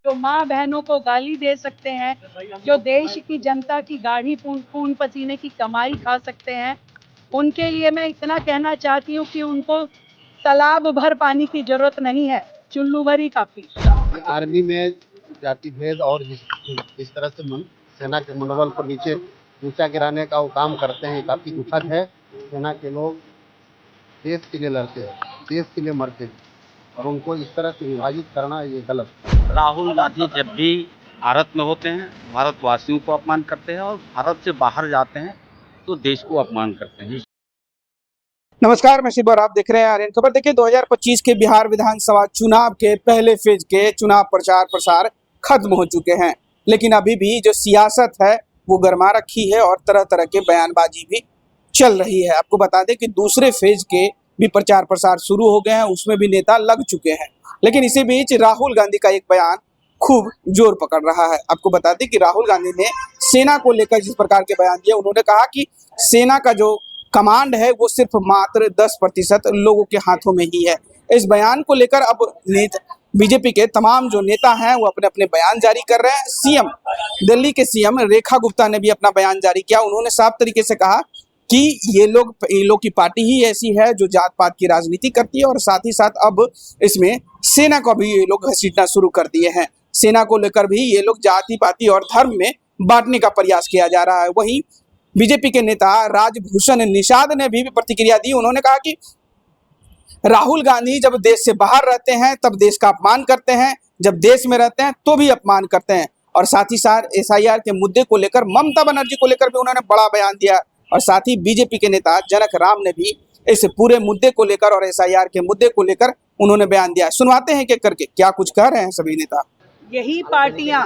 जो माँ बहनों को गाली दे सकते हैं, जो देश की जनता की गाढ़ी खून पसीने की कमाई खा सकते हैं, उनके लिए मैं इतना कहना चाहती हूँ कि उनको तालाब भर पानी की जरूरत नहीं है, चुल्लू भर ही काफी। आर्मी में जाति भेद और जिस तरह से सेना के मनोबल को नीचा गिराने का वो काम करते हैं, काफी दुखद है। सेना के लोग देश के लिए लड़ते हैं, देश के लिए मरते हैं, और उनको इस तरह से विभाजित करना ये गलत है। राहुल गांधी जब भी भारत में होते हैं, भारतवासियों को अपमान करते हैं, और भारत से बाहर जाते हैं तो देश को अपमान करते हैं। नमस्कार, मैं शिव और आप देख रहे हैं आर्यन खबर। देखिए, 2025 के बिहार विधानसभा चुनाव के पहले फेज के चुनाव प्रचार प्रसार खत्म हो चुके हैं, लेकिन अभी भी जो सियासत है वो गर्मा रखी है और तरह तरह के बयानबाजी भी चल रही है। आपको बता दें कि दूसरे फेज के भी प्रचार प्रसार शुरू हो गए हैं, उसमें भी नेता लग चुके हैं, लेकिन इसी बीच राहुल गांधी का एक बयान खूब जोर पकड़ रहा है। आपको बता दें कि राहुल गांधी ने सेना को लेकर जिस प्रकार के बयान दिए, उन्होंने कहा कि सेना का जो कमांड है वो सिर्फ मात्र 10% लोगों के हाथों में ही है। इस बयान को लेकर अब बीजेपी के तमाम जो नेता हैं वो अपने अपने बयान जारी कर रहे हैं। दिल्ली के सीएम रेखा गुप्ता ने भी अपना बयान जारी किया। उन्होंने साफ तरीके से कहा कि ये लोग की पार्टी ही ऐसी है जो जात पात की राजनीति करती है, और साथ ही साथ अब इसमें सेना को भी ये लोग घसीटना शुरू कर दिए हैं। सेना को लेकर भी ये लोग जाति पाति और धर्म में बांटने का प्रयास किया जा रहा है। वहीं बीजेपी के नेता राजभूषण निषाद ने भी प्रतिक्रिया दी। उन्होंने कहा कि राहुल गांधी जब देश से बाहर रहते हैं तब देश का अपमान करते हैं, जब देश में रहते हैं तो भी अपमान करते हैं। और साथ ही साथ एसआईआर के मुद्दे को लेकर, ममता बनर्जी को लेकर भी उन्होंने बड़ा बयान दिया। और साथ ही बीजेपी के नेता जनक राम ने भी इस पूरे मुद्दे को लेकर और एसआईआर के मुद्दे को लेकर उन्होंने बयान दिया। सुनवाते हैं कि करके क्या कुछ कह रहे हैं सभी नेता। यही पार्टियां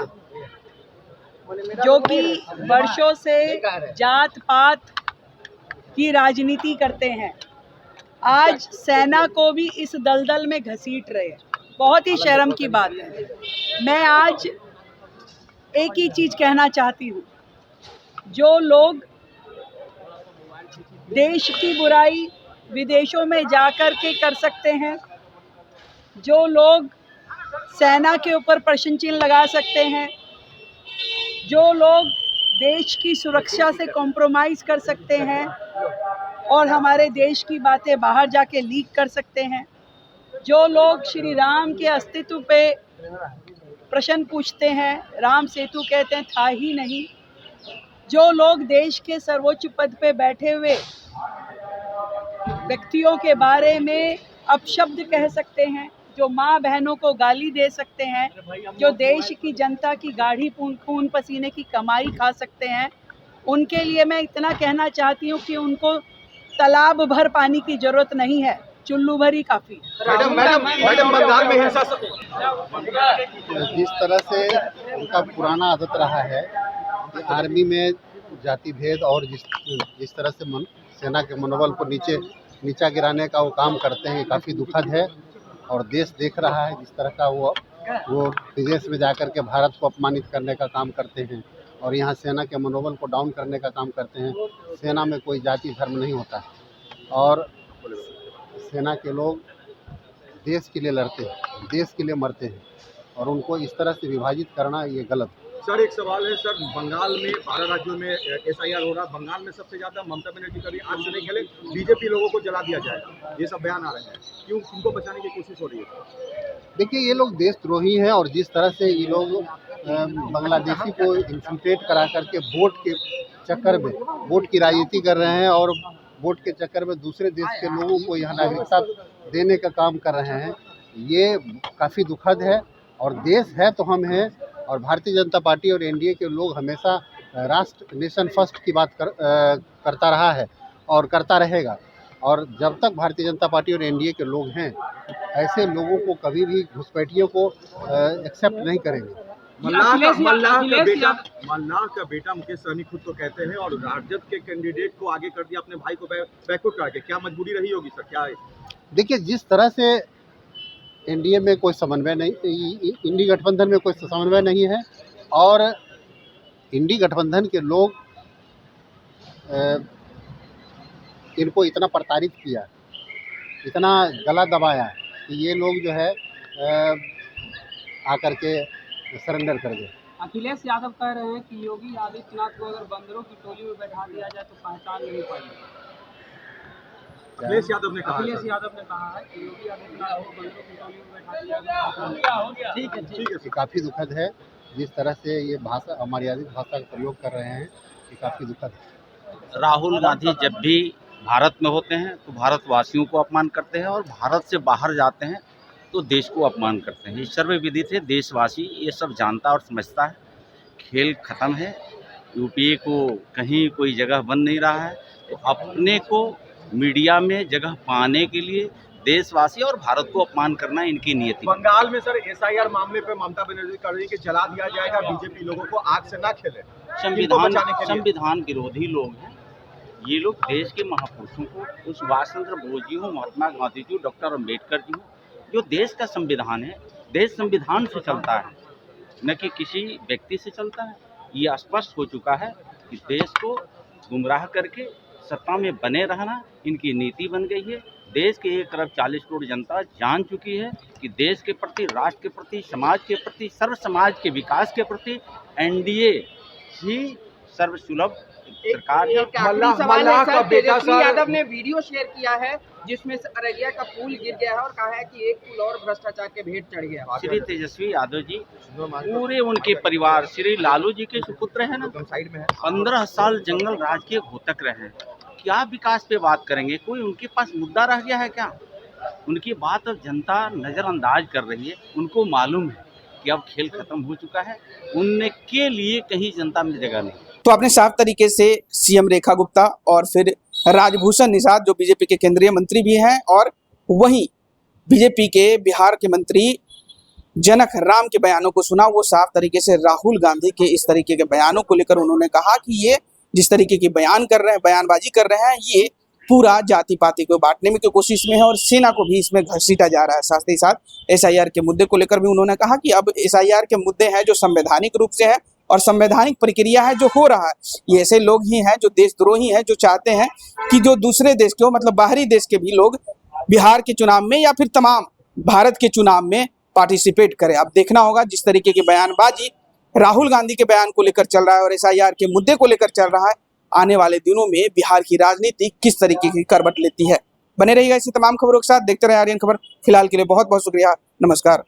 जो कि वर्षों से जात पात की राजनीति करते हैं, आज सेना को भी इस दलदल में घसीट रहे हैं। बहुत ही शर्म की बात है। मैं आज एक ही चीज कहना चाहती हूँ, जो लोग देश की बुराई विदेशों में जाकर के कर सकते हैं, जो लोग सेना के ऊपर प्रश्न चिन्ह लगा सकते हैं, जो लोग देश की सुरक्षा से कॉम्प्रोमाइज़ कर सकते हैं और हमारे देश की बातें बाहर जाके लीक कर सकते हैं, जो लोग श्री राम के अस्तित्व पे प्रश्न पूछते हैं, राम सेतु कहते हैं था ही नहीं, जो लोग देश के सर्वोच्च पद पे बैठे हुए व्यक्तियों के बारे में अपशब्द कह सकते हैं, जो माँ बहनों को गाली दे सकते हैं, जो देश की जनता की गाढ़ी खून पसीने की कमाई खा सकते हैं, उनके लिए मैं इतना कहना चाहती हूँ कि उनको तालाब भर पानी की जरूरत नहीं है, चुल्लू भर ही काफी। मैडम बंगाल में हिंसा जिस तरह से उनका पुराना आदत रहा है कि आर्मी में जाति भेद और जिस तरह से सेना के मनोबल को नीचा गिराने का वो काम करते हैं, काफ़ी दुखद है। और देश देख रहा है जिस तरह का वो विदेश में जाकर के भारत को अपमानित करने का काम करते हैं, और यहाँ सेना के मनोबल को डाउन करने का काम करते हैं। सेना में कोई जाति धर्म नहीं होता है, और सेना के लोग देश के लिए लड़ते हैं, देश के लिए मरते हैं, और उनको इस तरह से विभाजित करना ये गलत है। सर, एक सवाल है सर, बंगाल में 12 राज्यों में एसआईआर हो रहा है, बंगाल में सबसे ज़्यादा ममता बनर्जी का आज से नहीं खेले, बीजेपी लोगों को जला दिया जाएगा, ये सब बयान आ रहे हैं, क्यों उनको बचाने की कोशिश हो रही है? देखिए, ये लोग देशद्रोही हैं, और जिस तरह से ये लोग बांग्लादेशी को इन्फिल्ट्रेट करा करके वोट के चक्कर में वोट की राजनीति कर रहे हैं, और वोट के चक्कर में दूसरे देश के लोगों को यहाँ नागरिकता देने का काम कर रहे हैं, ये काफ़ी दुखद है। और देश है तो हम हैं, और भारतीय जनता पार्टी और एनडीए के लोग हमेशा राष्ट्र नेशन फर्स्ट की बात करता रहा है और करता रहेगा। और जब तक भारतीय जनता पार्टी और एनडीए के लोग हैं, ऐसे लोगों को कभी भी घुसपैठियों को एक्सेप्ट नहीं करेंगे। मल्लाह का बेटा मुकेश सहनी खुद तो कहते हैं, और राजद के कैंडिडेट को आगे कर दिया, अपने भाई को बैकआउट करके, क्या मजबूरी रही होगी सर? क्या है? देखिए, जिस तरह से एनडीए में कोई समन्वय नहीं, इंडी गठबंधन में कोई समन्वय नहीं है, और इंडी गठबंधन के लोग इनको इतना प्रताड़ित किया, इतना गला दबाया कि ये लोग जो है आकर के सरेंडर कर दे। अखिलेश यादव कह रहे हैं कि योगी आदित्यनाथ को अगर बंदरों की टोली में बैठा दिया जाए तो पहचान नहीं पाएंगे। अखिलेश यादव ने कहा है, अखिलेश सर। यादव ने कहा है कि योगी आदित्यनाथ को बंदरों की टोली में बैठा दिया जाए। ठीक है ठीक है ये काफ़ी दुखद है, जिस तरह से ये भाषा अमर्यादित भाषा का प्रयोग कर रहे हैं, ये काफ़ी दुखद है। राहुल गांधी जब भी भारत में होते हैं तो भारतवासियों को अपमान करते हैं और भारत से बाहर जाते हैं तो देश को अपमान करते हैं। ये सर्वविदित है, देशवासी ये सब जानता और समझता है। खेल खत्म है, यूपीए को कहीं कोई जगह बन नहीं रहा है। तो अपने को मीडिया में जगह पाने के लिए देशवासी और भारत को अपमान करना इनकी नियति है। बंगाल में सर एसआईआर मामले पे ममता बनर्जी कर रही है कि जला दिया जाएगा, बीजेपी लोगों को आग से ना खेले। इनको बचाने के लिए संविधान विरोधी लोग हैं ये लोग। देश के महापुरुषों को, उस सुभाष चंद्र बोस जी हो, महात्मा गांधी जी हो, डॉक्टर अम्बेडकर जी हो, जो देश का संविधान है, देश संविधान से चलता है न कि किसी व्यक्ति से चलता है। ये स्पष्ट हो चुका है कि देश को गुमराह करके सत्ता में बने रहना इनकी नीति बन गई है। देश के 1 अरब 40 करोड़ जनता जान चुकी है कि देश के प्रति, राष्ट्र के प्रति, समाज के प्रति, सर्व समाज के विकास के प्रति एनडीए ही सर्वसुलभ सरकार है। मल्लाह का बेटा तेजस्वी सर यादव ने वीडियो शेयर किया है जिसमें से अररिया का पुल गिर गया है और कहा है कि एक पुल और भ्रष्टाचार के भेंट चढ़ गया। श्री तेजस्वी यादव जी पूरे उनके परिवार श्री लालू जी के सुपुत्र हैं ना, साइड में है। 15 साल जंगल राज के घोतक रहे हैं। क्या विकास पे बात करेंगे? कोई उनके पास मुद्दा रह गया है क्या? उनकी बात अब जनता नज़रअंदाज कर रही है। उनको मालूम है कि अब खेल खत्म हो चुका है, उनके लिए कहीं जनता में जगह नहीं। तो आपने साफ तरीके से सीएम रेखा गुप्ता और फिर राजभूषण निषाद जो बीजेपी के केंद्रीय मंत्री भी हैं और वहीं बीजेपी के बिहार के मंत्री जनक राम के बयानों को सुना। वो साफ तरीके से राहुल गांधी के इस तरीके के बयानों को लेकर उन्होंने कहा कि ये जिस तरीके की बयान कर रहे हैं, बयानबाजी कर रहे हैं, ये पूरा जाति पाति को बांटने में की कोशिश में है और सेना को भी इसमें घसीटा जा रहा है। साथ ही साथ एसआईआर के मुद्दे को लेकर भी उन्होंने कहा कि अब एसआईआर के मुद्दे हैं जो संवैधानिक रूप से है और संवैधानिक प्रक्रिया है जो हो रहा है। ये ऐसे लोग ही हैं जो देशद्रोही हैं, जो चाहते हैं कि जो दूसरे देश के हो, मतलब बाहरी देश के भी लोग बिहार के चुनाव में या फिर तमाम भारत के चुनाव में पार्टिसिपेट करें। अब देखना होगा जिस तरीके की बयानबाजी राहुल गांधी के बयान को लेकर चल रहा है और एसआईआर के मुद्दे को लेकर चल रहा है, आने वाले दिनों में बिहार की राजनीति किस तरीके की करवट लेती है। बने रहिएगा इसी तमाम खबरों के साथ, देखते रहे आर्यन खबर। फिलहाल के लिए बहुत बहुत शुक्रिया, नमस्कार।